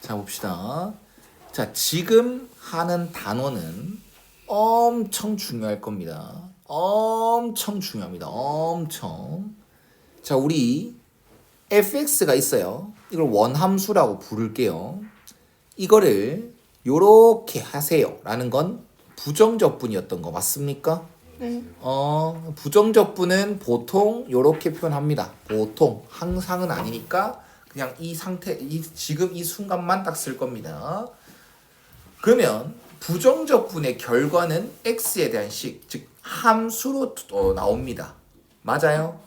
자, 봅시다. 자, 지금 하는 단어는 엄청 중요할 겁니다. 엄청 중요합니다. 엄청. 자, 우리 fx가 있어요. 이걸 원함수라고 부를게요. 이거를 요렇게 하세요 라는 건 부정적분이었던 거 맞습니까? 네. 부정적분은 보통 요렇게 표현합니다. 보통 항상은 아니니까 그냥 이 상태, 지금 이 순간만 딱 쓸 겁니다. 그러면 부정적분의 결과는 x에 대한 식, 즉 함수로 나옵니다. 맞아요?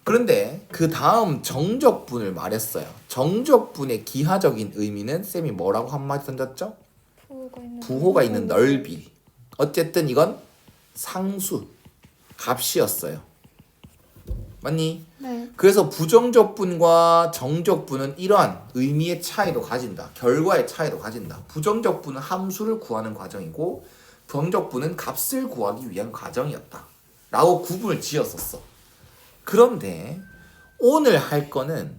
그런데 그 다음 정적분을 말했어요. 정적분의 기하적인 의미는 쌤이 뭐라고 한마디 던졌죠? 부호가 있는 넓이. 어쨌든 이건 상수, 값이었어요. 맞니? 네. 그래서 부정적분과 정적분은 이러한 의미의 차이도 가진다. 결과의 차이도 가진다. 부정적분은 함수를 구하는 과정이고 정적분은 값을 구하기 위한 과정이었다. 라고 구분을 지었었어. 그런데 오늘 할 거는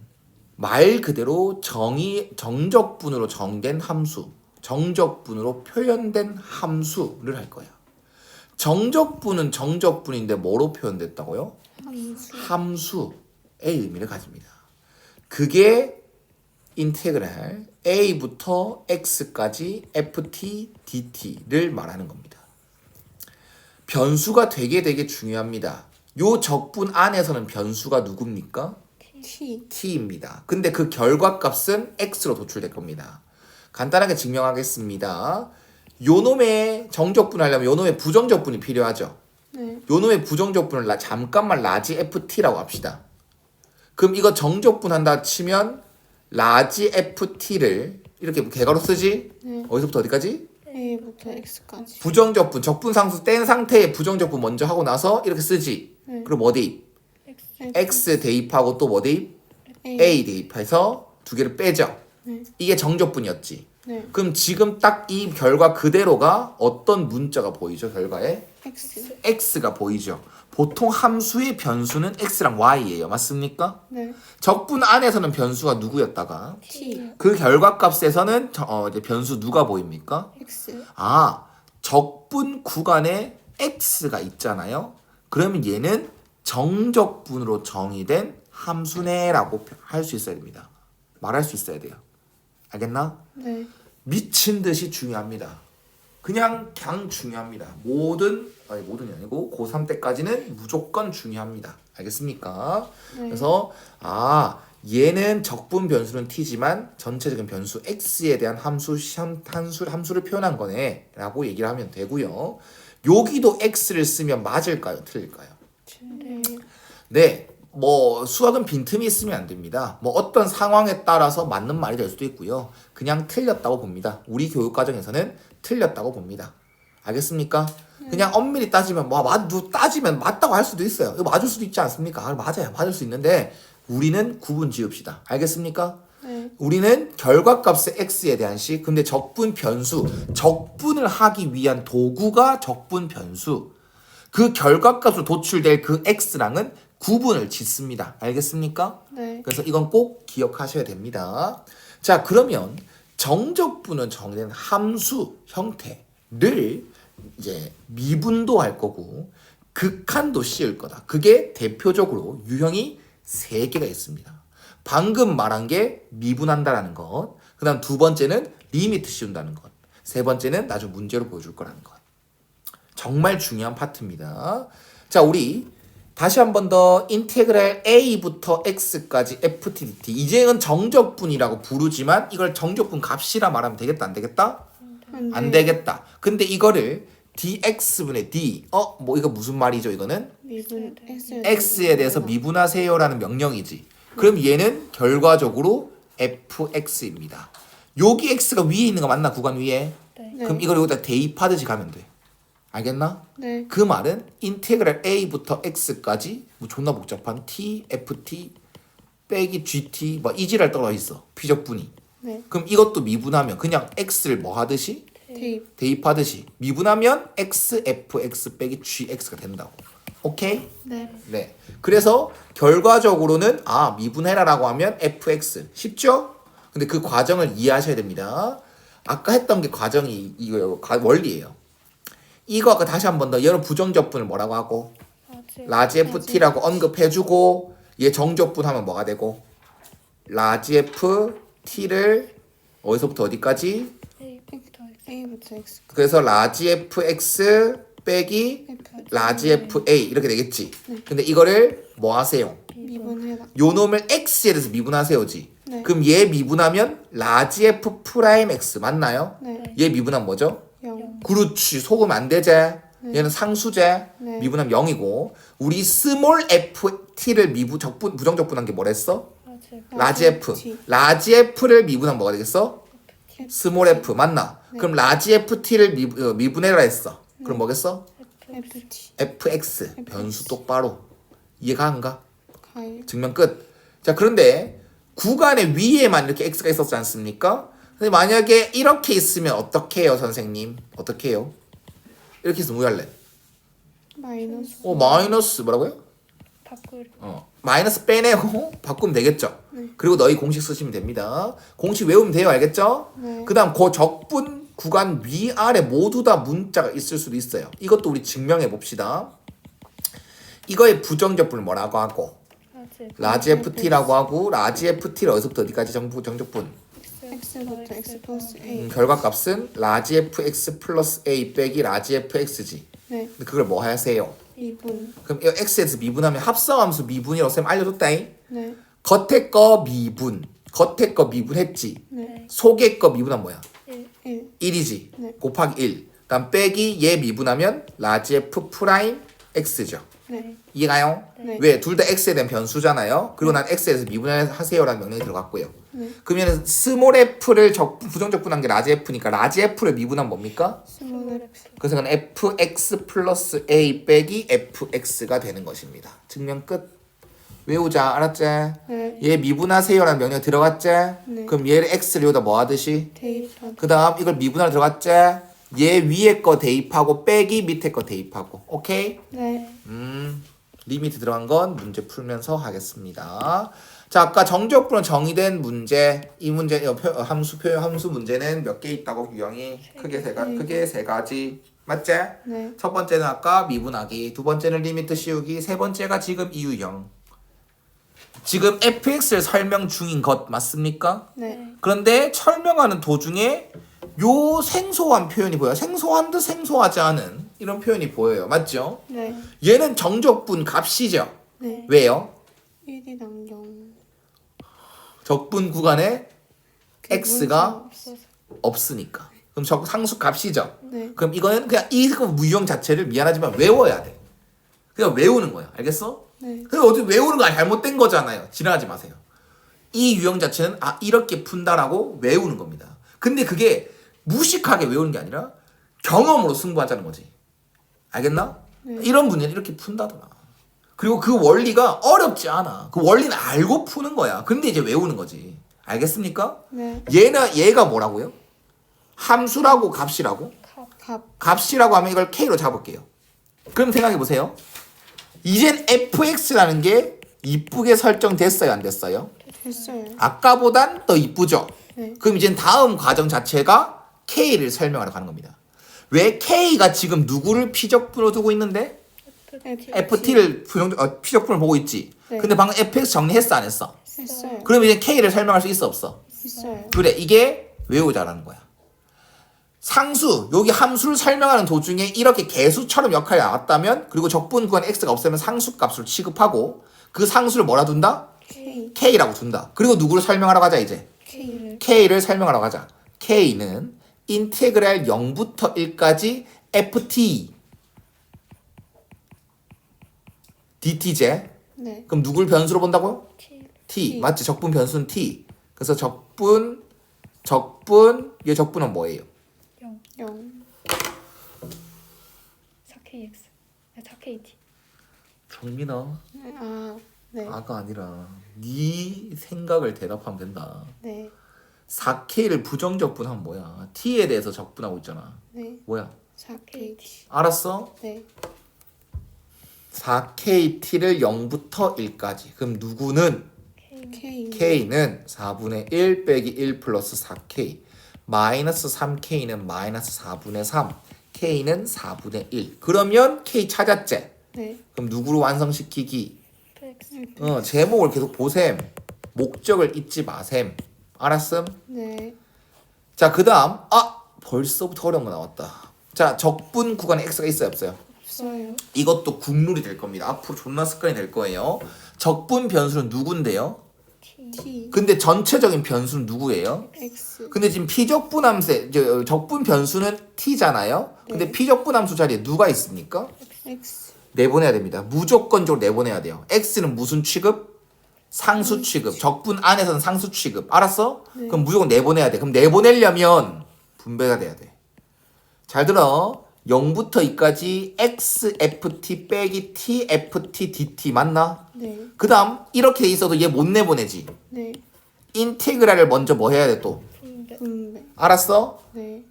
말 그대로 정적분으로 정된 함수, 정적분으로 표현된 함수를 할 거야. 정적분은 정적분인데 뭐로 표현됐다고요? 함수의 의미를 가집니다. 그게 인테그랄 a부터 x까지 ft dt를 말하는 겁니다. 변수가 되게 중요합니다. 요 적분 안에서는 변수가 누굽니까? t입니다. 근데 그 결과값은 x로 도출될 겁니다. 간단하게 증명하겠습니다. 요놈의 정적분 하려면 요놈의 부정적분이 필요하죠. 네. 요놈의 부정적분을 잠깐만 라지 ft라고 합시다. 그럼 이거 정적분 한다 치면 라지 ft를 이렇게 개괄호 쓰지? 네. 어디서부터 어디까지? A부터 X까지. 부정적분, 적분 상수 뗀 상태의 부정적분 먼저 하고 나서 이렇게 쓰지. 네. 그럼 뭐 대입? X 대입하고 또 뭐 대입? A 대입해서 두 개를 빼죠. 네. 이게 정적분이었지. 네. 그럼 지금 딱 이 결과 그대로가 어떤 문자가 보이죠? 결과에? X. X가 보이죠. 보통 함수의 변수는 X랑 Y예요. 맞습니까? 네. 적분 안에서는 변수가 누구였다가 T. 그 결과값에서는 이제 변수 누가 보입니까? X. 적분 구간에 X가 있잖아요. 그러면 얘는 정적분으로 정의된 함수네라고 할 수 있어야 됩니다. 말할 수 있어야 돼요. 알겠나? 네. 미친 듯이 중요합니다. 그냥 중요합니다. 모든이 아니고 고3 때까지는 무조건 중요합니다. 알겠습니까? 네. 그래서 얘는 적분 변수는 t지만 전체적인 변수 x에 대한 함수를 표현한 거네 라고 얘기를 하면 되고요. 여기도 x를 쓰면 맞을까요? 틀릴까요? 네. 네. 뭐 수학은 빈틈이 있으면 안 됩니다. 뭐 어떤 상황에 따라서 맞는 말이 될 수도 있고요. 그냥 틀렸다고 봅니다. 우리 교육 과정에서는 틀렸다고 봅니다. 알겠습니까? 그냥 엄밀히 따지면 따지면 맞다고 할 수도 있어요. 이거 맞을 수도 있지 않습니까? 맞아요. 맞을 수 있는데 우리는 구분 지읍시다. 알겠습니까? 네. 우리는 결과값의 x에 대한 식, 근데 적분 변수, 적분을 하기 위한 도구가 적분 변수. 그 결과값으로 도출될 그 x랑은 구분을 짓습니다. 알겠습니까? 네. 그래서 이건 꼭 기억하셔야 됩니다. 자, 그러면 정적분은 정된 함수 형태를 이제 미분도 할 거고 극한도 씌울 거다. 그게 대표적으로 유형이 3개가 있습니다. 방금 말한 게 미분한다라는 것. 그 다음 두 번째는 리미트 씌운다는 것. 세 번째는 나중에 문제로 보여줄 거라는 것. 정말 중요한 파트입니다. 자, 우리 다시 한 번 더 인테그랄 a부터 x까지 ftdt. 이제는 정적분이라고 부르지만 이걸 정적분 값이라 말하면 되겠다 안 되겠다? 안 되겠다. 근데 이거를 dx분의 d 뭐 이거 무슨 말이죠? 이거는 미분 x에 대해서 미분하세요라는 명령이지. 그럼 얘는 결과적으로 fx입니다. 여기 x가 위에 있는 거 맞나? 구간 위에. 네. 그럼 이걸 여기다 대입하듯이 가면 돼. 알겠나? 네. 그 말은 인테그랄 a부터 x까지 뭐 존나 복잡한 t, ft 빼기 gt 뭐 이지랄 떨어져 있어. 피적분이. 네. 그럼 이것도 미분하면 그냥 x를 뭐 하듯이 대입. 대입하듯이 미분하면 x, fx 빼기 gx가 된다고. 오케이? 네. 네. 그래서 결과적으로는 미분해라라고 하면 fx 쉽죠? 근데 그 과정을 이해하셔야 됩니다. 아까 했던 게 과정이 이거예요. 원리예요. 이거 아까 다시 한 번 더 여러 부정적분을 뭐라고 하고 라지 FT라고 언급해주고 얘 정적분 하면 뭐가 되고 라지 FT를 어디서부터 어디까지? A부터 X. 그래서 라지 FX 빼기 F까지. 라지 FA 이렇게 되겠지. 근데 이거를 뭐 하세요? 미분해라. 요 놈을 X에 대해서 미분하세요지. 네. 그럼 얘 미분하면 라지 F 프라임 X 맞나요? 네. 얘 미분하면 뭐죠? 0. 그렇지. 속으면 안 되제. 얘는 상수제. 네. 미분하면 0이고 우리 스몰 FT를 부정적분한 게 뭐랬어? 라지 F. 라지 F를 미분하면 뭐가 되겠어? 스몰 F 맞나? 그럼 라지 FT를 미분해라 했어. 그럼 뭐겠어? FT. FX. 변수 똑바로. 이해가 안 가? 가요. 증명 끝. 자, 그런데 구간의 위에만 이렇게 x가 있었지 않습니까? 근데 만약에 이렇게 있으면 어떻게 해요, 선생님? 어떻게 해요? 이렇게 있으면 뭐 할래? 마이너스. 마이너스 뭐라고요? 마이너스 빼내고 바꾸면 되겠죠? 그리고 너희 공식 쓰시면 됩니다. 공식 외우면 돼요, 알겠죠? 네. 그 다음 그 적분 구간 위아래 모두 다 문자가 있을 수도 있어요. 이것도 우리 증명해 봅시다. 이거의 부정적분을 뭐라고 하고 라지 FT라고 하고 라지 FT를 어디서부터 어디까지 정적분? X부터 X 플러스 A. 결과값은 라지 FX 플러스 A 빼기 라지 FX지. 네. 근데 그걸 뭐 하세요? 미분. 그럼 이거 X에서 미분하면 합성함수 미분이라고 쌤 알려줬다잉. 네. 겉에 거 미분. 겉에 거 미분했지. 네. 속에 거 미분하면 뭐야? 1. 1이지. 네. 곱하기 1. 그다음 빼기 얘 미분하면 라지 F 프라임 X죠. 네. 이해가요? 네. 왜? 둘 다 x에 대한 변수잖아요. 그리고 난 x에 대해서 미분하세요라는 명령이 들어갔고요. 네. 그러면 스몰 f를 부정적분한 게 라지 f니까 라지 f를 미분하면 뭡니까? 스몰 F. 그래서 그건 fx 플러스 a 빼기 fx가 되는 것입니다. 증명 끝. 외우자. 알았지? 네. 얘 미분하세요라는 명령이 들어갔지? 네. 그럼 얘를 x를 여기다 뭐 하듯이? 대입하기. 그 다음 이걸 미분하러 들어갔지? 얘 위에 거 대입하고 빼기 밑에 거 대입하고. 오케이? 네. 리미트 들어간 건 문제 풀면서 하겠습니다. 자, 아까 정적분은 정의된 문제, 이 문제 함수 표현 함수 문제는 몇 개 있다고 유형이 크게 세 가지 맞지? 네. 첫 번째는 아까 미분하기, 두 번째는 리미트 씌우기, 세 번째가 지금 이 유형. 지금 fx를 설명 중인 것 맞습니까? 네. 그런데 설명하는 도중에 요 생소한 표현이 보여요. 생소한 듯 생소하지 않은 이런 표현이 보여요. 맞죠? 네. 얘는 정적분 값이죠. 네. 왜요? 1이랑 0. 적분 구간에 x가 없어서. 없으니까. 그럼 상수 값이죠. 네. 그럼 이거는 그냥 이 무형 자체를 미안하지만 외워야 돼. 그냥 외우는 거야. 알겠어? 네. 그럼 어떻게 외우는 거 잘못된 거잖아요. 지나가지 마세요. 이 유형 자체는 이렇게 푼다라고 외우는 겁니다. 근데 그게 무식하게 외우는 게 아니라 경험으로 승부하자는 거지. 알겠나? 네. 이런 문제는 이렇게 푼다더라. 그리고 그 원리가 어렵지 않아. 그 원리는 알고 푸는 거야. 근데 이제 외우는 거지. 알겠습니까? 네. 얘가 뭐라고요? 함수라고 값이라고? 값. 값이라고 하면 이걸 k로 잡을게요. 그럼 생각해 보세요. 이젠 fx라는 게 이쁘게 설정됐어요, 안 됐어요? 됐어요. 아까보단 더 이쁘죠? 네. 그럼 이제 다음 과정 자체가 k를 설명하러 가는 겁니다. 왜 k가 지금 누구를 피적분으로 두고 있는데 ft를 피적분을 보고 있지. 네. 근데 방금 fx 정리했어, 안 했어? 했어요. 그럼 이제 k를 설명할 수 있어, 없어? 있어요. 그래, 이게 외우자라는 거야. 상수, 여기 함수를 설명하는 도중에 이렇게 개수처럼 역할이 나왔다면, 그리고 적분 구간 x가 없으면 상수 값을 취급하고 그 상수를 뭐라 둔다? K. k라고 둔다. 그리고 누구를 설명하러 가자 이제? K를. k를 설명하러 가자. k는 인테그랄 0부터 1까지 ft dt제. 네. 그럼 누굴 변수로 본다고요? T. t. 맞지? 적분 변수는 t. 그래서 얘 적분은 뭐예요? 0. 4KX 4KT 정민아, 네. 아가 아니라 네 생각을 대답하면 된다. 네. 4K를 부정적분하면 뭐야? T에 대해서 적분하고 있잖아. 네. 뭐야? 4KT. 알았어? 네. 4KT를 0부터 1까지. 그럼 누구는 K. K는 4분의 1 빼기 1 플러스 4K. 마이너스 3K는 마이너스 4분의 3. K는 4분의 1. 그러면 K 찾았지? 네. 그럼 누구로 완성시키기? fx. 제목을 계속 보셈. 목적을 잊지 마셈. 알았음? 네. 자, 그 다음. 벌써부터 어려운 거 나왔다. 자, 적분 구간에 X가 있어요, 없어요? 없어요. 이것도 국룰이 될 겁니다. 앞으로 존나 습관이 될 거예요. 적분 변수는 누군데요? t. T. 근데 전체적인 변수는 누구예요? X. 근데 지금 피적분함수, 적분 변수는 t잖아요. 근데 네. 피적분함수 자리에 누가 있습니까? X. 내보내야 됩니다. 무조건적으로 내보내야 돼요. x는 무슨 취급? 상수 취급. 적분 안에서는 상수 취급. 알았어? 네. 그럼 무조건 내보내야 돼. 그럼 내보내려면 분배가 돼야 돼. 잘 들어. 0부터 2까지 xft 빼기 tft dt 맞나? 네. 그 다음 이렇게 돼 있어도 얘 못 내보내지. 네. 인테그랄을 먼저 뭐 해야 돼 또? 분배. 분배. 알았어? 네.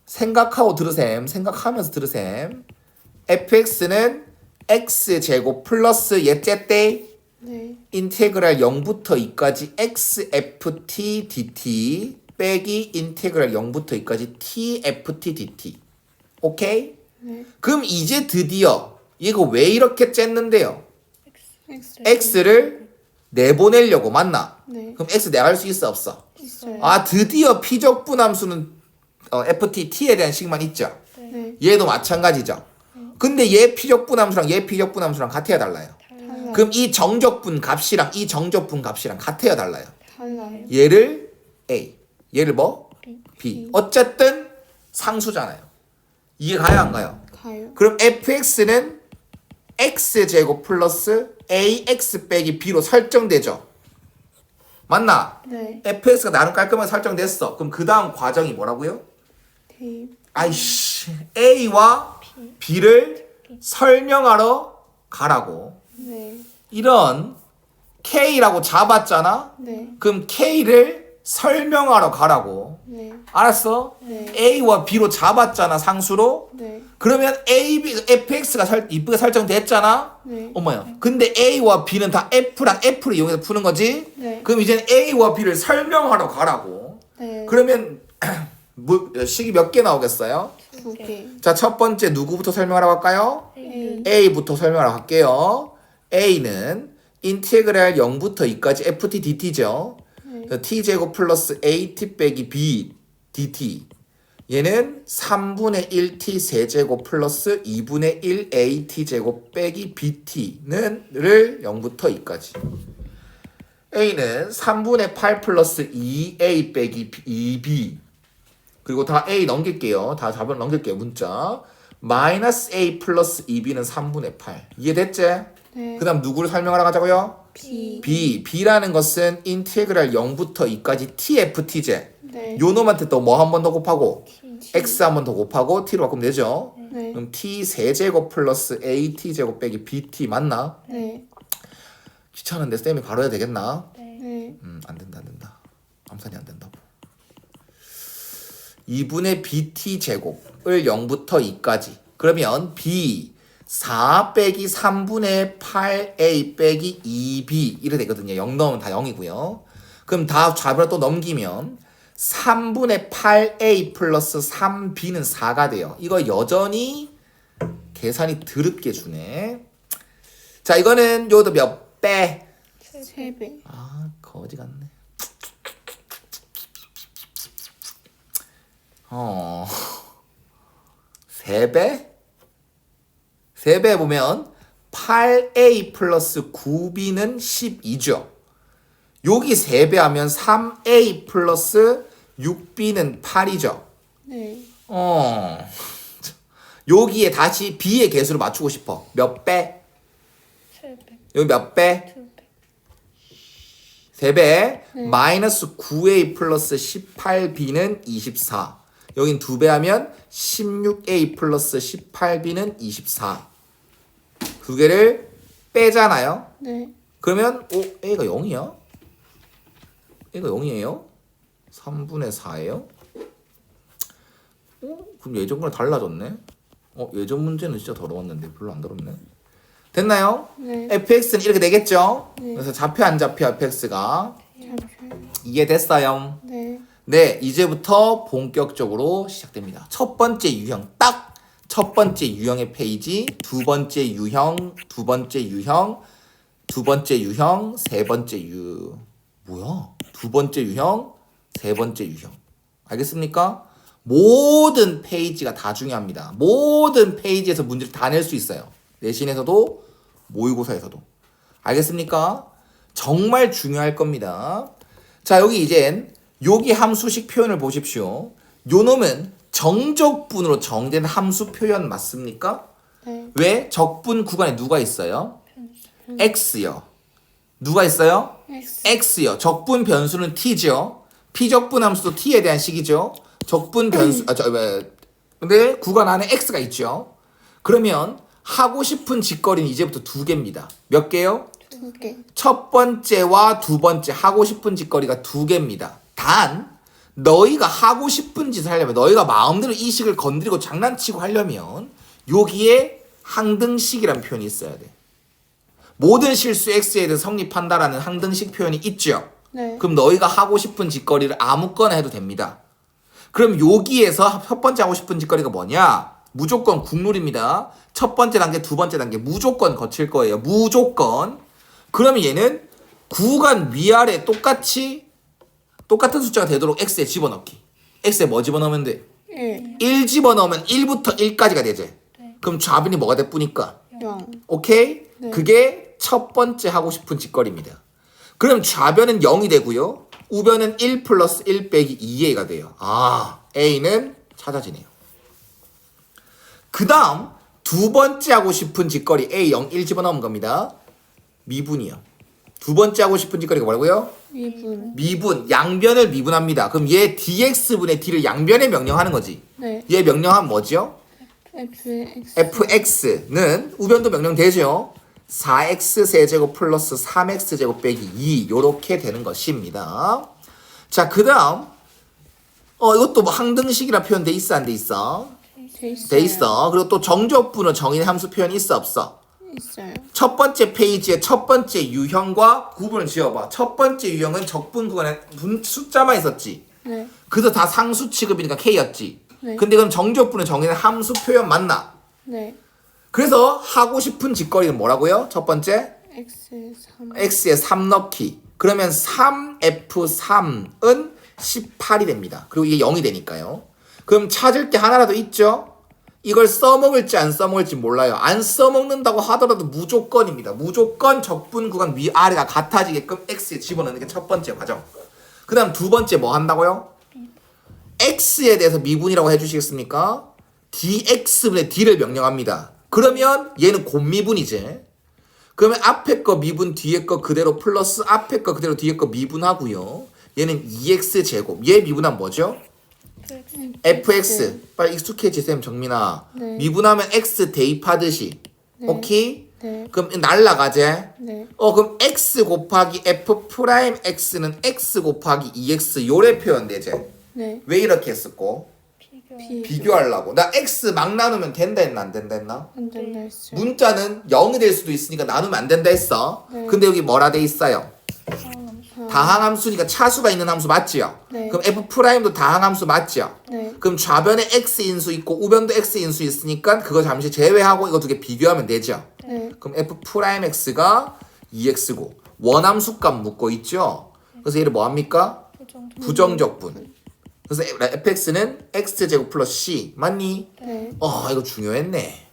생각하고 들으셈. 생각하면서 들으셈. fx는 x제곱 플러스 얘째때 네. 인테그랄 0부터 2까지 xft dt 빼기 인테그랄 0부터 2까지 tft dt. 오케이? 네. 그럼 이제 드디어 이거 왜 이렇게 쨌는데요? X. x를 내보내려고 맞나? 네. 그럼 x 내갈 수 있어 없어? 있어요. 드디어 피적분함수는 ft t에 대한 식만 있죠. 네. 얘도 마찬가지죠. 근데 얘 피적분함수랑 얘 피적분함수랑 같아야 달라요. 달라요. 그럼 이 정적분 값이랑 이 정적분 값이랑 같아야 달라요. 달라요. 얘를 A, 얘를 뭐? b. B. 어쨌든 상수잖아요. 이해 가요 안 가요? 가요. 그럼 fx는 x제곱 플러스 ax 빼기 b로 설정되죠. 맞나? 네. fx가 나름 깔끔하게 설정됐어. 그럼 그 다음 과정이 뭐라고요? 대입. 아이씨, a와 b를 설명하러 가라고. 네. 이런 k라고 잡았잖아. 네. 그럼 k를 설명하러 가라고. 네. 알았어? 네. a와 b로 잡았잖아, 상수로. 네. 그러면 a, b, fx가 이쁘게 설정됐잖아. 네. 어머야. 근데 a와 b는 다 f랑 f를 이용해서 푸는 거지. 네. 그럼 이제는 a와 b를 설명하러 가라고. 네. 그러면 식이 몇 개 나오겠어요? 두 개. 자, 첫 번째 누구부터 설명하러 갈까요? A. a부터 설명하러 갈게요. a는 인테그랄 0부터 2까지 ft dt죠. 네. t제곱 플러스 at 빼기 b dt. 얘는 3분의 1t 세제곱 플러스 2분의 1 at 제곱 빼기 bt는를 0부터 2까지. a는 3분의 8 플러스 2a 빼기 2b. 그리고 다 a 넘길게요. 다 답을 넘길게요. 문자. 마이너스 a 플러스 2b는 3분의 8. 이해됐지? 네. 그 다음 누구를 설명하러 가자고요? B. b라는 것은 인테그랄 0부터 2까지 tft제. 네. 요 놈한테 또 뭐 한 번 더 곱하고 t. x 한 번 더 곱하고 t로 바꾸면 되죠. 네. 그럼 t 세제곱 플러스 at 제곱 빼기 bt 맞나? 네. 귀찮은데 쌤이 바로 해야 되겠나? 네. 네. 안 된다, 안 된다. 암산이 안 된다고. 2분의 bt 제곱을 0부터 2까지. 그러면 b 4 빼기 3분의 8a 빼기 2b 이렇게 되거든요. 0 넣으면 다 0이고요. 그럼 다 좌변을 또 넘기면 3분의 8a 플러스 3b는 4가 돼요. 이거 여전히 계산이 드럽게 주네. 자, 이거는 요도 몇 배? 세 배. 거지 같네. 3배? 3배 보면 8a 플러스 9b는 12죠. 여기 3배 하면 3a 플러스 6b는 8이죠. 네. 여기에 다시 b의 개수를 맞추고 싶어. 몇 배? 7배. 여기 몇 배? 2배. 3배. 마이너스 9a 플러스 18b는 24. 여긴 2배 하면 16a 플러스 18b는 24. 두 개를 빼잖아요. 네. 그러면 a가 0이야? a가 0이에요? 3분의 4예요? 그럼 예전과는 달라졌네? 예전 문제는 진짜 더러웠는데 별로 안 더럽네. 됐나요? 네. fx는 이렇게 되겠죠? 네. 그래서 잡혀 안 잡혀 fx가 잡혀요. 이해됐어요? 네. 네, 이제부터 본격적으로 시작됩니다. 첫 번째 유형, 딱 첫 번째 유형의 페이지, 두 번째 유형, 두 번째 유형, 두 번째 유형, 세 번째 뭐야? 두 번째 유형, 세 번째 유형. 알겠습니까? 모든 페이지가 다 중요합니다. 모든 페이지에서 문제를 다 낼 수 있어요. 내신에서도, 모의고사에서도. 알겠습니까? 정말 중요할 겁니다. 자, 여기 이젠 여기 함수식 표현을 보십시오. 요 놈은 정적분으로 정된 함수 표현 맞습니까? 네. 왜? 적분 구간에 누가 있어요? x요. 누가 있어요? X. x요. 적분 변수는 t죠. 피적분 함수도 t에 대한 식이죠. 적분 변수 근데 구간 안에 x가 있죠. 그러면 하고 싶은 짓거리는 이제부터 두 개입니다. 몇 개요? 2개. 첫 번째와 두 번째 하고 싶은 짓거리가 두 개입니다. 단 너희가 하고 싶은 짓을 하려면 너희가 마음대로 이 식을 건드리고 장난치고 하려면 여기에 항등식이라는 표현이 있어야 돼. 모든 실수 x에 대해 성립한다라는 항등식 표현이 있죠. 네. 그럼 너희가 하고 싶은 짓거리를 아무거나 해도 됩니다. 그럼 여기에서 첫 번째 하고 싶은 짓거리가 뭐냐? 무조건 국룰입니다. 첫 번째 단계, 두 번째 단계 무조건 거칠 거예요. 무조건. 그러면 얘는 구간 위아래 똑같은 숫자가 되도록 x에 집어넣기. x에 뭐 집어넣으면 돼? 1. 1 집어넣으면 1부터 1까지가 되지. 그럼 좌변이 뭐가 돼 뿌니까? 0. 오케이? 네. 그게 첫 번째 하고 싶은 짓거리입니다. 그럼 좌변은 0이 되고요. 우변은 1 플러스 1 빼기 2a가 돼요. 아, a는 찾아지네요. 그 다음 두 번째 하고 싶은 짓거리 a 0, 1 집어넣은 겁니다. 미분이요. 두 번째 하고 싶은 짓거리가 뭐라고요? 미분. 미분, 양변을 미분합니다. 그럼 얘 dx분의 d를 양변에 명령하는 거지. 네. 얘 명령하면 뭐죠? fx. fx는 우변도 명령되죠. 4x 세제곱 플러스 3x 제곱 빼기 2 요렇게 되는 것입니다. 자, 그 다음 이것도 뭐 항등식이라 표현돼 있어 안 돼 있어? 돼 있어요. 돼 있어. 그리고 또 정적분을 정의는 함수 표현이 있어 없어? 있어요. 첫 번째 페이지에 첫 번째 유형과 구분을 지어봐. 첫 번째 유형은 적분 구간에 숫자만 있었지. 네. 그래서 다 상수 취급이니까 K였지. 네. 근데 그럼 정적분을 정의는 함수 표현 맞나? 네. 그래서 하고 싶은 짓거리는 뭐라고요? 첫 번째 x 3. x에 3 넣기. 그러면 3f3은 18이 됩니다. 그리고 이게 0이 되니까요. 그럼 찾을 게 하나라도 있죠? 이걸 써먹을지 안 써먹을지 몰라요. 안 써먹는다고 하더라도 무조건입니다. 무조건 적분 구간 위아래가 같아지게끔 x에 집어넣는 게 첫 번째 과정. 그 다음 두 번째 뭐 한다고요? x에 대해서 미분이라고 해주시겠습니까? dx분의 d를 명령합니다. 그러면 얘는 곱미분이지. 그러면 앞에 거 미분 뒤에 거 그대로 플러스 앞에 거 그대로 뒤에 거 미분하고요. 얘는 2x제곱. 얘 미분하면 뭐죠? fx. 빨리 익숙해지세요 정민아. 네. 미분하면 x 대입하듯이. 네. 오케이? 네. 그럼 날라가제. 네. 그럼 x 곱하기 f 프라임 x는 x 곱하기 2x 요래 표현되제. 네. 왜 이렇게 했었고? 비교. 비교하려고. 나 x 막 나누면 된다 했나 안 된다 했나? 안 된다 했어요. 문자는 0이 될 수도 있으니까 나누면 안 된다 했어. 네. 근데 여기 뭐라 돼 있어요? 아, 다항함수니까 차수가 있는 함수 맞지요? 네. 그럼 f 프라임도 다항함수 맞지요? 네. 그럼 좌변에 x인수 있고 우변도 x인수 있으니까 그거 잠시 제외하고 이거 두 개 비교하면 되죠? 네. 그럼 f 프라임 x가 2x고 원함수값 묻고 있죠? 그래서 얘를 뭐 합니까? 부정적분. 그래서 fx는 x제곱 플러스 c 맞니? 네. 이거 중요했네.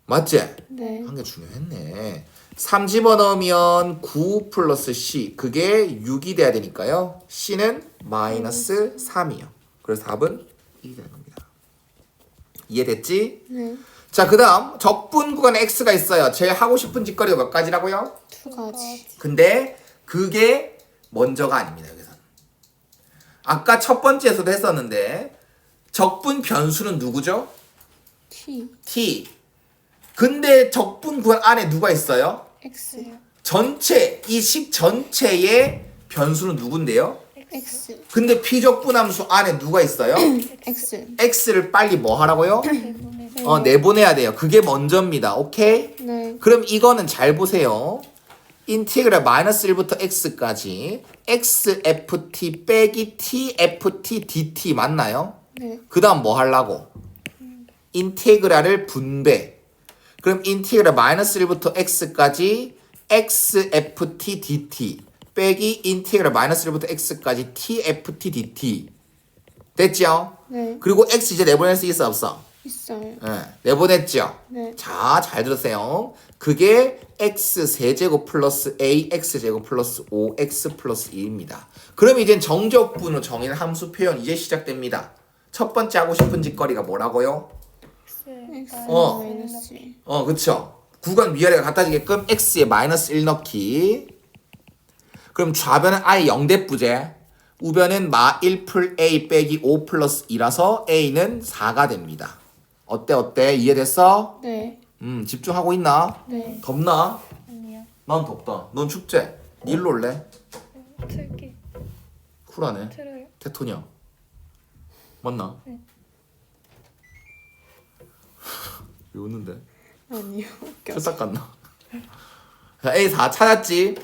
맞지? 네. 한 개 중요했네. 3 집어넣으면 9 플러스 c 그게 6이 돼야 되니까요. c는 마이너스 3이요. 그래서 답은 2이 되는 겁니다. 이해됐지? 네. 자, 그 다음 적분 구간에 x가 있어요. 제일 하고 싶은 짓거리가 몇 가지라고요? 2가지. 근데 그게 먼저가 아닙니다. 여기서 아까 첫 번째에서도 했었는데 적분 변수는 누구죠? t. t. 근데 적분 구간 안에 누가 있어요? x. 전체 이 식 전체의 변수는 누군데요? x. 근데 피적분 함수 안에 누가 있어요? x. x를 빨리 뭐 하라고요? 내보내야 돼요. 그게 먼저입니다. 오케이? 네. 그럼 이거는 잘 보세요. 인티그랄 마이너스 1부터 x까지 xft 빼기 tft dt 맞나요? 네. 그 다음 뭐 하려고? 인테그랄을 분배. 그럼 인테그랄 마이너스 1부터 x까지 xft dt 빼기 인테그랄 마이너스 1부터 x까지 tft dt 됐죠? 네. 그리고 x 이제 내보낼 수 있어 없어? 있어요. 네, 내보냈죠? 네. 자, 잘 들으세요. 그게 x 세제곱 플러스 ax제곱 플러스 5x 플러스 2입니다. 그럼 이젠 정적분으로 정의는 함수 표현 이제 시작됩니다. 첫 번째 하고 싶은 짓거리가 뭐라고요? X 어. 마이너스 1. 그쵸. 구간 위아래가 같아지게끔 x에 마이너스 1 넣기. 그럼 좌변은 아예 0대부재. 우변은 마 1풀 a 빼기 5 플러스 2라서 a는 4가 됩니다. 어때? 이해됐어? 네. 집중하고 있나? 네. 덥나? 아니요. 난 덥다. 넌 춥지? 니 일로 올래? 틀기. 쿨하네. 틀어요. 테토냐? 맞나? 네. 왜 웃는데? 아니요. 웃겨. 철싹 갔나? 자, A4 찾았지?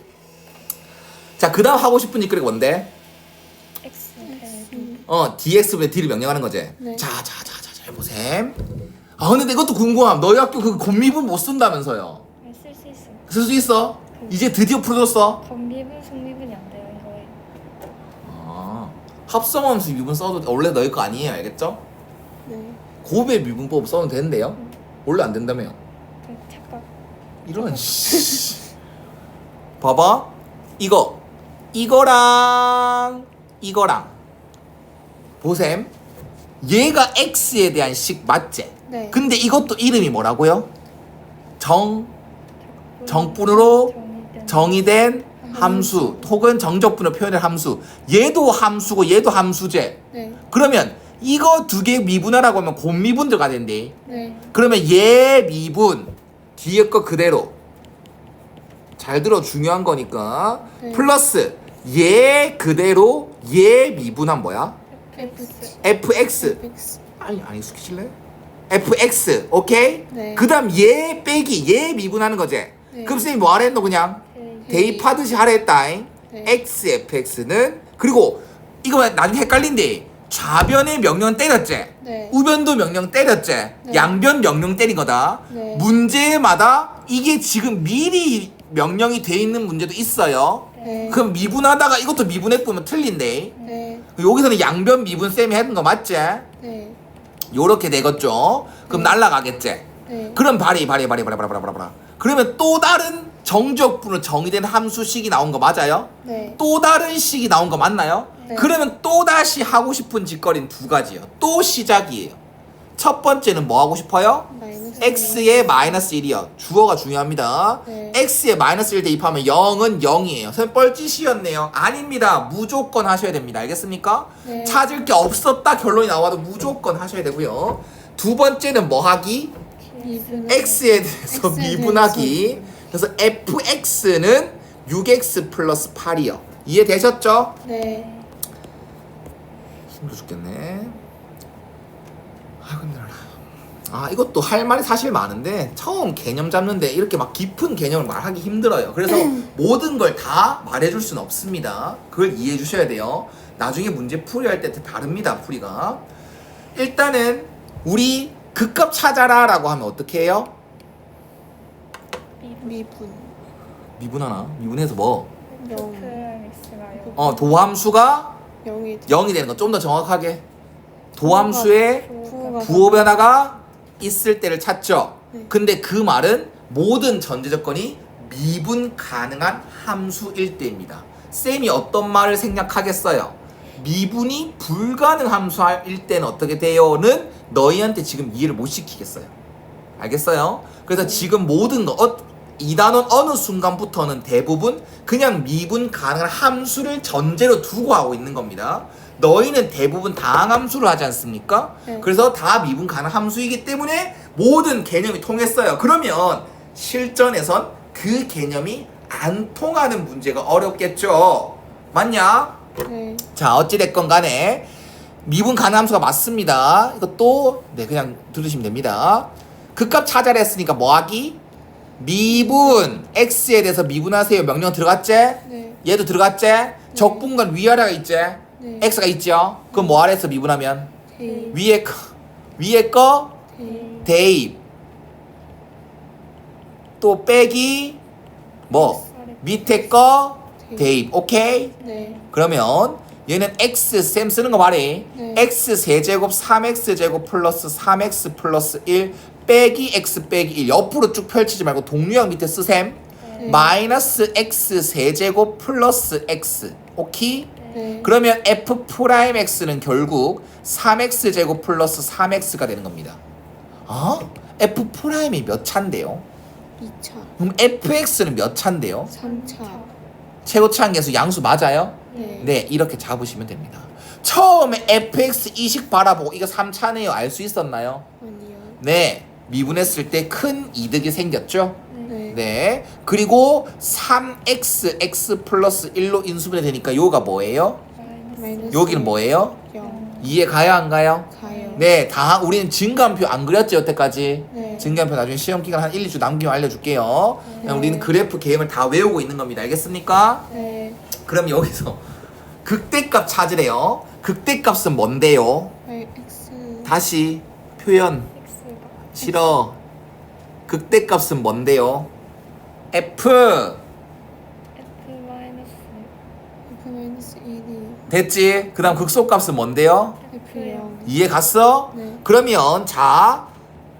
자, 그 다음 하고 싶은 짓거리가 뭔데? X. dx분의 d를 명령하는 거지? 네. 자, 잘 보셈. 근데 이것도 궁금함. 너희 학교 그 곤미분 못 쓴다면서요? 쓸 수 있어요. 쓸 수 있어? 이제 드디어 풀어줬어? 건미분, 속미분이 안 돼요 이거에. 합성함수 미분 써도 원래 너희 거 아니에요. 알겠죠? 네. 곱의 미분법 써도 되는데요? 원래 안 된다며요. 그 착각. 이런 봐봐. 이거랑 보셈. 얘가 x에 대한 식 맞지? 네. 근데 이것도 이름이 뭐라고요? 정분으로 정의된 함수 혹은 정적분으로 표현된 함수. 얘도 함수고 얘도 함수제. 네. 그러면 이거 두 개 미분하라고 하면 곱미분 들어가야 된대. 네. 그러면 얘 미분 뒤에 거 그대로 잘 들어. 중요한 거니까. 네. 플러스 얘 그대로 얘 미분한 뭐야? X. fx. X. 아니 숙이실래? fx. 오케이? 네. 그 다음 얘 빼기 얘 미분하는 거지. 네. 그럼 쌤이 뭐 하라 했노? 그냥 대입하듯이 하라 했다잉. 네. xfx는 그리고 이거 나중에 헷갈린데 좌변의 명령 때렸지? 네. 우변도 명령 때렸지? 양변 명령 때린 거다. 네. 문제마다 이게 지금 미리 명령이 돼 있는 문제도 있어요. 네. 그럼 미분하다가 이것도 미분했으면 틀린데. 네. 여기서는 양변 미분 쌤이 했는 거 맞지? 네. 요렇게 되겠죠. 그럼 날라가겠지? 네. 그럼 바리. 그러면 또 다른 정적분으로 정의된 함수식이 나온 거 맞아요? 네. 또 다른 식이 나온 거 맞나요? 네. 그러면 또 다시 하고 싶은 짓거리는 두 가지예요. 또 시작이에요. 첫 번째는 뭐 하고 싶어요? 마이너스 x에 마이너스 1이요. 주어가 중요합니다. 네. x에 마이너스 1 대입하면 0은 0이에요. 선생님 뻘짓이었네요. 아닙니다. 무조건 하셔야 됩니다. 알겠습니까? 네. 찾을 게 없었다 결론이 나와도 무조건 하셔야 되고요. 두 번째는 뭐 하기? 미분. x에 대해서 X에 미분하기. 그래서 fx는 6x 플러스 8이요. 이해되셨죠? 네. 힘들어 죽겠네. 힘들어라. 이것도 할 말이 사실 많은데 처음 개념 잡는데 이렇게 막 깊은 개념을 말하기 힘들어요. 그래서 모든 걸 다 말해줄 수는 없습니다. 그걸 이해해 주셔야 돼요. 나중에 문제 풀이할 때 다릅니다. 풀이가. 일단은 우리 극값 찾아라 라고 하면 어떻게 해요? 미분. 미분하나? 미분해서 뭐? 영. 도함수가 0이 0이 되는 거 좀 더 정확하게. 도함수의 부호가 부호 변화가 있을 때를 찾죠. 네. 근데 그 말은 모든 전제 조건이 미분 가능한 함수일 때입니다. 쌤이 어떤 말을 생략하겠어요? 미분이 불가능 함수일 때는 어떻게 돼요?는 너희한테 지금 이해를 못 시키겠어요. 알겠어요? 그래서 지금 모든 거 이 단원 어느 순간부터는 대부분 그냥 미분 가능한 함수를 전제로 두고 하고 있는 겁니다. 너희는 대부분 다항함수를 하지 않습니까? 네. 그래서 다 미분 가능한 함수이기 때문에 모든 개념이 통했어요. 그러면 실전에선 그 개념이 안 통하는 문제가 어렵겠죠. 맞냐? 네. 자, 어찌됐건 간에 미분 가능 함수가 맞습니다. 이것도 네 그냥 들으시면 됩니다. 극값 찾아라 했으니까 뭐하기? 미분 x에 대해서 미분하세요. 명령 들어갔지? 네. 얘도 들어갔지? 적분간 위아래가 있지? 네. x가 있죠? 그럼 뭐 아래에서 미분하면? 대입. 위에 거 대입. 대입 또 빼기 뭐? 밑에 거 대입. 오케이? 네. 그러면 얘는 x 쌤 쓰는 거 말해. 네. x 세제곱 3x제곱 플러스 3x 플러스 1 빼기 x 빼기 1 옆으로 쭉 펼치지 말고 동류형 밑에 쓰셈. 네. 마이너스 x 세제곱 플러스 x. 오케이? 네. 그러면 f 프라임 x는 결국 3x제곱 플러스 3x가 되는 겁니다. 어? f 프라임이 몇 차인데요? 2차. 그럼 fx는 몇 차인데요? 3차. 최고차항계수 양수 맞아요? 네. 네, 이렇게 잡으시면 됩니다. 처음에 fx 이식 바라보고 이거 3차네요. 알 수 있었나요? 아니요. 네, 미분했을 때 큰 이득이 생겼죠? 네. 네, 그리고 3x x 플러스 1로 인수분해 되니까 요가 뭐예요? 마이너스. 여기는 뭐예요? 0. 이해 가요 안 가요? 가요. 네, 다 우리는 증가함표 안 그렸죠 여태까지? 네. 증가함표 나중에 시험 기간 한 1, 2주 남기면 알려줄게요. 네. 우리는 그래프 개념을 다 외우고 있는 겁니다. 알겠습니까? 네. 그럼 여기서 극대값 찾으래요. 극대값은 뭔데요? x. 다시 표현 x가 싫어. 극대값은 뭔데요? F f 마이너스 f 마이너스 1이 됐지? 그 다음 극소값은 뭔데요? f0. 이해 갔어? 네. 그러면 자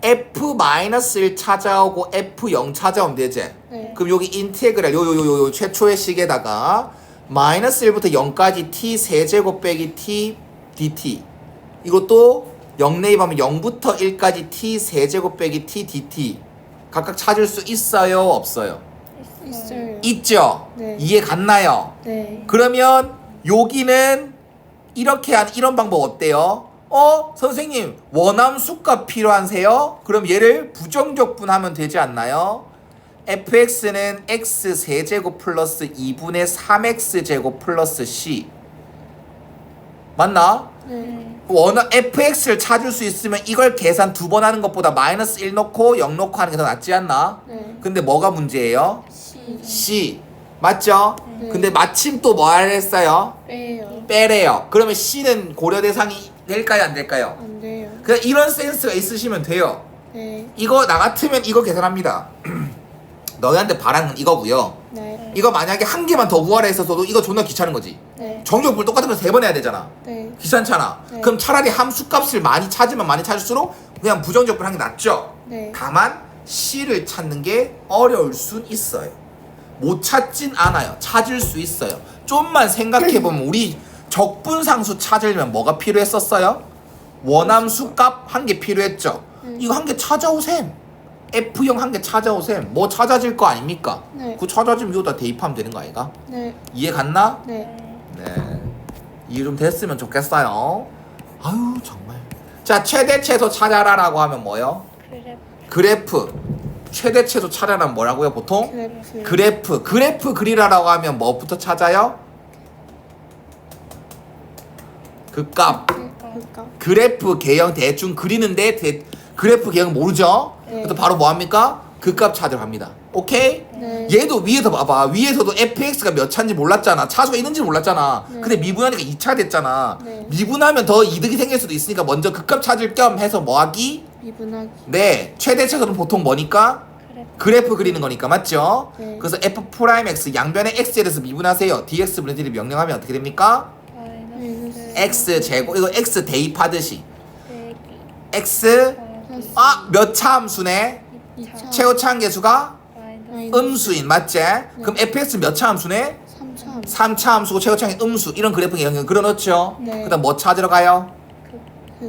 F-1 찾아오고 F0 찾아오면 되지? 네. 그럼 여기 인테그랄 요 최초의 식에다가 마이너스 1부터 0까지 t 세제곱 빼기 t dt 이것도 0 내입하면 0부터 1까지 t 세제곱 빼기 t dt 각각 찾을 수 있어요 없어요? 있어요. 있죠? 네. 이해 갔나요? 네. 그러면 여기는 이렇게 한 이런 방법 어때요? 선생님 원함수값 필요하세요? 그럼 얘를 부정적분하면 되지 않나요? fx는 x 세제곱 플러스 2분의 3x제곱 플러스 c 맞나? 네. fx를 찾을 수 있으면 이걸 계산 두 번 하는 것보다 마이너스 1 넣고 0 넣고 하는 게 더 낫지 않나? 네. 근데 뭐가 문제예요? c. c 맞죠? 네. 근데 마침 또 뭐 하랬어요? 빼요. 빼래요. 그러면 c는 고려 대상이 될까요 안 될까요? 안 돼요. 그냥 이런 센스가 있으시면 돼요. 네. 이거 나 같으면 이거 계산합니다. 너희한테 바라는 건 이거고요. 네. 이거 만약에 한 개만 더 우월해 있어도 이거 존나 귀찮은 거지. 네. 정적불 똑같은 거 3번 해야 되잖아. 네. 귀찮잖아. 네. 그럼 차라리 함수값을 많이 찾으면 많이 찾을수록 그냥 부정적분 하는 게 낫죠. 네. 다만 C를 찾는 게 어려울 순 있어요. 못 찾진 않아요. 찾을 수 있어요. 좀만 생각해보면 우리 적분상수 찾으려면 뭐가 필요했었어요? 원함수값 한 개 필요했죠. 이거 한 개 찾아오셈. F형 한 개 찾아오셈. 뭐 찾아질 거 아닙니까? 네. 그 찾아지면 여기다 대입하면 되는 거 아이가? 네. 이해 갔나? 네. 네. 이해 좀 됐으면 좋겠어요. 아유 정말. 자 최대 최소 찾아라라고 하면 뭐요? 그래프. 최대 최소 찾아라면 뭐라고요 보통? 그래프 그리라라고 하면 뭐부터 찾아요? 극값. 그러니까. 그래프 개형 대충 그리는데 그래프 개형 모르죠? 네. 그래서 바로 뭐 합니까? 극값 찾으러 갑니다. 오케이? 네. 얘도 위에서 봐봐. 위에서도 fx가 몇 차인지 몰랐잖아. 차수가 있는지 몰랐잖아. 네. 근데 미분하니까 2차 됐잖아. 네. 미분하면 더 이득이 생길 수도 있으니까 먼저 극값 찾을 겸 해서 뭐 하기? 미분하기. 네. 최대 최소는 보통 뭐니까? 그래프 그리는 거니까 맞죠? 네. 그래서 f 프라임 x 양변의 x에 대해서 미분하세요. dx 분의 d를 명령하면 어떻게 됩니까? 마이너스 x 제곱 이거 x 대입하듯이 빼기 x 플러스 몇 차 함수네? 2차. 최고차 함계수가 마이너스 음수인 맞지? 그럼 fx 몇 차 함수네? 3차. 3차 함수고 최고차 함수 음수 이런 그래프의 영역을 그려놓죠? 네. 그 다음 뭐 찾으러 가요?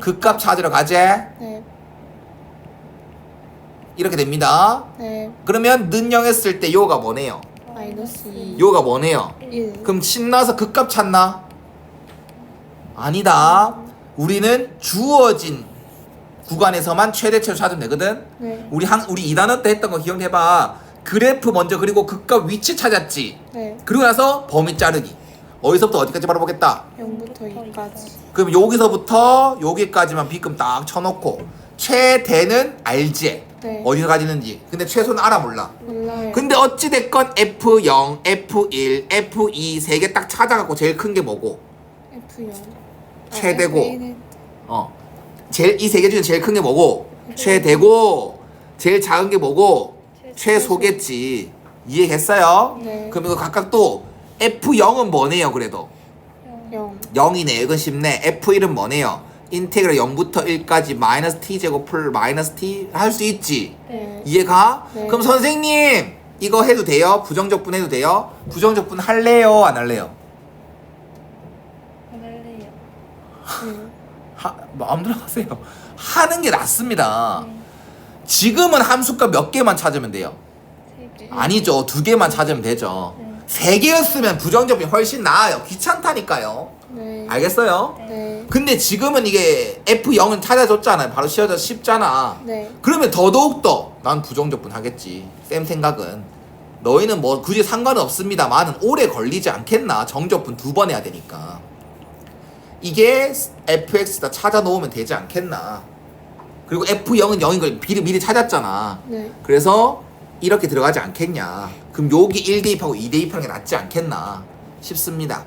극값 찾으러 가재? 네. 이렇게 됩니다. 네. 그러면 는영했을 때 요가 뭐네요? 마이너스 2. 요가 뭐네요? 1. 그럼 신나서 극값 찾나? 아니다. 우리는 주어진 구간에서만 최대 최소 찾으면 되거든. 네. 우리 2단원 때 했던 거 기억해봐. 그래프 먼저 그리고 극값 위치 찾았지. 네. 그리고 나서 범위 자르기. 어디서부터 어디까지 바라보겠다? 0부터 1부터 2까지. 그럼 여기서부터 여기까지만 B급 딱 쳐놓고 최대는 알지? 네. 어디서 가지는지. 근데 최소는 알아 몰라. 몰라요. 근데 어찌됐건 F0, F1, F2 세 개 딱 찾아갖고 제일 큰 게 뭐고? F0. 최대고. F1은 제일 이 세 개 중에 제일 큰 게 뭐고? 최대고. 제일 작은 게 뭐고? 최소겠지. 이해했어요? 네. 그럼 이거 각각 또 F0은 뭐네요 그래도? 0. 0이네. 이건 쉽네. F1은 뭐네요? 인테그랄 0부터 1까지 마이너스 t제곱 풀 마이너스 t 할 수 있지? 네. 이해가? 네. 그럼 선생님 이거 해도 돼요? 부정적분 해도 돼요? 부정적분 할래요? 안 할래요? 안 할래요. 네. 마음대로 하세요. 하는 게 낫습니다. 지금은 함수값 몇 개만 찾으면 돼요? 3개. 아니죠. 2개만 찾으면 되죠. 네. 3개였으면 부정적분이 훨씬 나아요. 귀찮다니까요. 네. 알겠어요? 네. 근데 지금은 이게 F0은 찾아줬잖아요. 바로 씌워져 쉽잖아. 네. 그러면 더더욱더 난 부정적분 하겠지. 쌤 생각은. 너희는 뭐 굳이 상관은 없습니다만은 오래 걸리지 않겠나. 정적분 2번 해야 되니까. 이게 fx다 찾아 놓으면 되지 않겠나. 그리고 F0은 0인 걸 미리 찾았잖아. 네. 그래서 이렇게 들어가지 않겠냐. 그럼 여기 1 대입하고 2 대입하는 게 낫지 않겠나 싶습니다.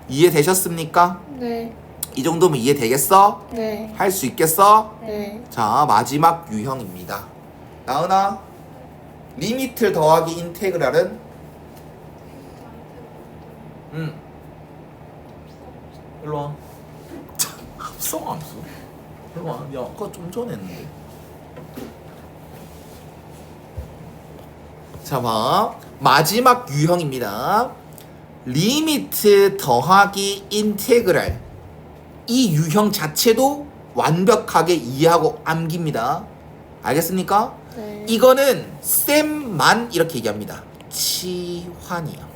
이해되셨습니까? 네. 이 정도면 이해되겠어? 네. 할 수 있겠어? 네. 자, 마지막 유형입니다. 나은아, 리미트 더하기 인테그랄은? 일로 와. 합성 함수? 일로 와. 야, 아까 좀 전에 했는데. 자, 봐. 마지막 유형입니다. 리미트 더하기 인테그랄. 이 유형 자체도 완벽하게 이해하고 암깁니다. 알겠습니까? 네. 이거는 쌤만 이렇게 얘기합니다. 치환이요.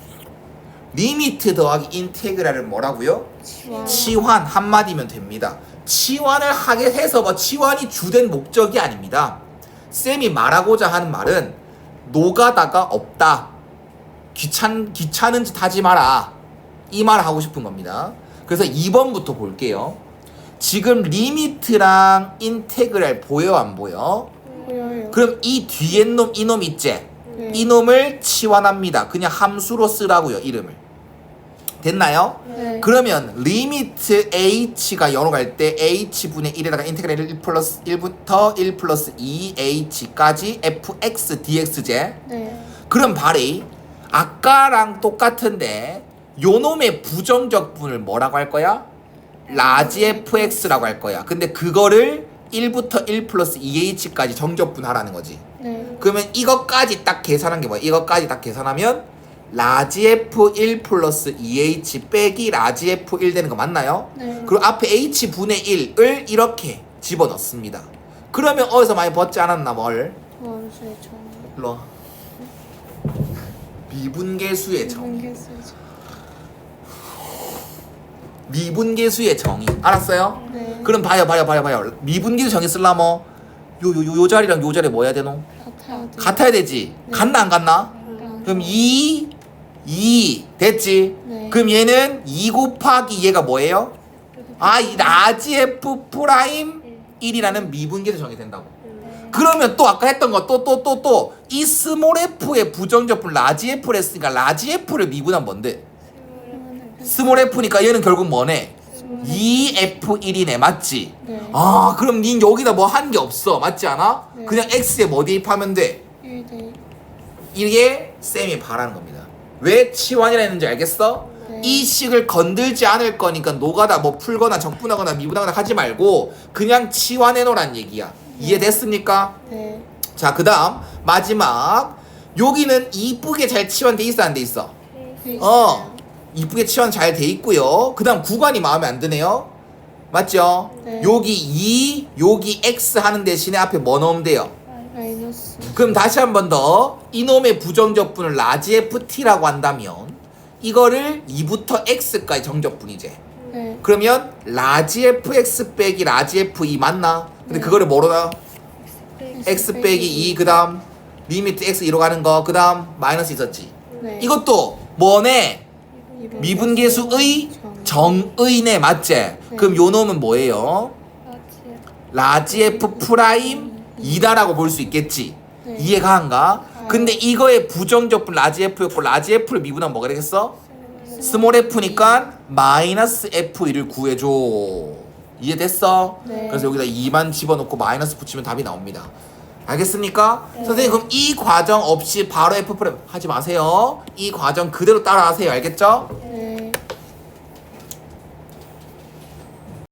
리미트 더하기 인테그랄을 뭐라고요? 치환. 치환 한마디면 됩니다. 치환을 하게 해서 뭐 치환이 주된 목적이 아닙니다. 쌤이 말하고자 하는 말은 노가다가 없다. 귀찮은 짓 하지 마라. 이 말을 하고 싶은 겁니다. 그래서 2번부터 볼게요. 지금 리미트랑 인테그랄 보여 안 보여? 보여요. 그럼 이 뒤에 놈 이놈 있지? 네. 이놈을 치환합니다. 그냥 함수로 쓰라고요. 이름을. 됐나요? 네. 그러면 리미트 h가 0로 갈 때 h분의 1에다가 인테그랄 1 플러스 1부터 1 플러스 2h까지 fx dx제. 네. 그럼 발이 아까랑 똑같은데 요놈의 부정적분을 뭐라고 할 거야? 라지 fx라고 할 거야. 근데 그거를 1부터 1 플러스 2h까지 정적분하라는 거지. 네. 그러면 이것까지 딱 계산한 게 뭐야? 이것까지 딱 계산하면 라지 f1 플러스 2h 빼기 라지 f1 되는 거 맞나요? 네. 그리고 앞에 h분의 1을 이렇게 집어넣습니다. 그러면 어디서 많이 벗지 않았나 뭘? 도함수의 정. 일로 와. 미분계수의 정. 분계수죠. 미분계수의 정의. 알았어요? 네. 그럼 봐요. 미분계수 정의 쓰려면 요 자리랑 요 자리 뭐 해야 되노? 같아야 돼. 같아야 되지. 같나 안 같나? 그럼 2 됐지? 네. 그럼 얘는 2 곱하기 얘가 뭐예요? 이 라지 f 프라임 1이라는 미분계수 정의 된다고. 그러면 또 아까 했던 거 또 이 스몰 f의 부정적분 라지 f를 했으니까 라지 f를 미분하면 뭔데? 스몰 f니까 얘는 결국 뭐네? 2f1이네 맞지? 네. 그럼 닌 여기다 뭐 한 게 없어 맞지 않아? 네. 그냥 x에 뭐 대입하면 돼? 1대. 이게 쌤이 바라는 겁니다. 왜 치환이라 했는지 알겠어? 네. 이 식을 건들지 않을 거니까 노가다 뭐 풀거나 적분하거나 미분하거나 하지 말고 그냥 치환해 놓으란 얘기야. 이해됐습니까? 네. 자, 그 다음 마지막 여기는 이쁘게 잘 치환돼 있어 안 돼 있어? 돼 있어요. 이쁘게 치환 잘 돼 있고요. 그 다음 구간이 마음에 안 드네요. 맞죠? 네. 여기 2 여기 x 하는 대신에 앞에 뭐 넣으면 돼요? 마이너스. 그럼 다시 한 번 더 이놈의 부정적분을 라지 ft라고 한다면 이거를 2부터 x까지 정적분이지. 네. 그러면 라지 fx 빼기 라지 f2 맞나? 근데 그거를 뭐로 나? x 빼기 2 그 다음 리미트 x 2로 가는 거 그 다음 마이너스 있었지. 네. 이것도 뭐네? 이분 미분계수의 정의. 정의네 맞지? 그럼 요 놈은 뭐예요? 라지 F 프라임 이다라고 볼 수 있겠지. 네. 이해가 한가? 근데 이거의 부정적분 라지 F였고 라지 F를 미분하면 뭐가 되겠어? 스몰 F니까 마이너스 F1을 구해줘. 이해됐어? 네. 그래서 여기다 2만 집어넣고 마이너스 붙이면 답이 나옵니다. 알겠습니까? 선생님 그럼 이 과정 없이 바로 F 프라임 하지 마세요. 이 과정 그대로 따라하세요. 알겠죠?